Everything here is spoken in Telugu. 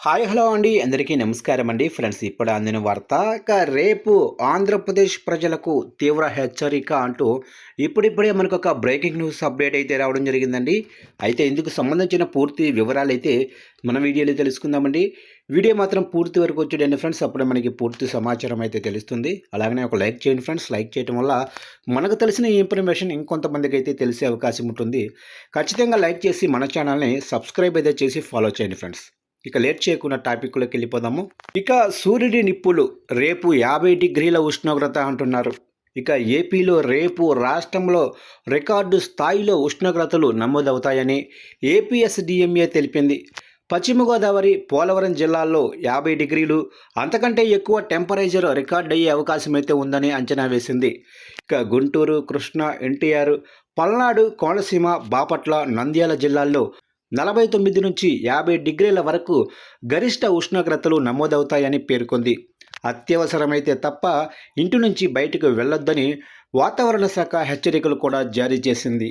హాయ్ హలో అండి అందరికీ నమస్కారం అండి ఫ్రెండ్స్ ఇప్పుడు అందిన వార్త రేపు ఆంధ్రప్రదేశ్ ప్రజలకు తీవ్ర హెచ్చరిక అంటూ ఇప్పుడిప్పుడే మనకు ఒక బ్రేకింగ్ న్యూస్ అప్డేట్ అయితే రావడం జరిగిందండి. అయితే ఇందుకు సంబంధించిన పూర్తి వివరాలు అయితే మన వీడియోలో తెలుసుకుందామండి. వీడియో మాత్రం పూర్తి వరకు వచ్చేయండి ఫ్రెండ్స్, అప్పుడే మనకి పూర్తి సమాచారం అయితే తెలుస్తుంది. అలాగనే ఒక లైక్ చేయండి ఫ్రెండ్స్, లైక్ చేయడం వల్ల మనకు తెలిసిన ఇన్ఫర్మేషన్ ఇంకొంతమందికి అయితే తెలిసే అవకాశం ఉంటుంది. ఖచ్చితంగా లైక్ చేసి మన ఛానల్ని సబ్స్క్రైబ్ అయితే చేసి ఫాలో చేయండి ఫ్రెండ్స్. ఇక లేట్ చేయకుండా టాపిక్లోకి వెళ్ళిపోదాము. ఇక సూర్యుడి నిప్పులు రేపు 50 డిగ్రీల ఉష్ణోగ్రత అంటున్నారు. ఇక ఏపీలో రేపు రాష్ట్రంలో రికార్డు స్థాయిలో ఉష్ణోగ్రతలు నమోదవుతాయని ఏపీఎస్డిఎంఏ తెలిపింది. పశ్చిమ గోదావరి, పోలవరం జిల్లాల్లో 50 డిగ్రీలు అంతకంటే ఎక్కువ టెంపరేచర్ రికార్డ్ అయ్యే అవకాశం అయితే ఉందని అంచనా వేసింది. ఇక గుంటూరు, కృష్ణా, ఎన్టీఆర్, పల్నాడు, కోనసీమ, బాపట్ల, నంద్యాల జిల్లాల్లో 49 నుంచి 50 డిగ్రీల వరకు గరిష్ట ఉష్ణోగ్రతలు నమోదవుతాయని పేర్కొంది. అత్యవసరమైతే తప్ప ఇంటి నుంచి బయటకు వెళ్లొద్దని వాతావరణ శాఖ హెచ్చరికలు కూడా జారీ చేసింది.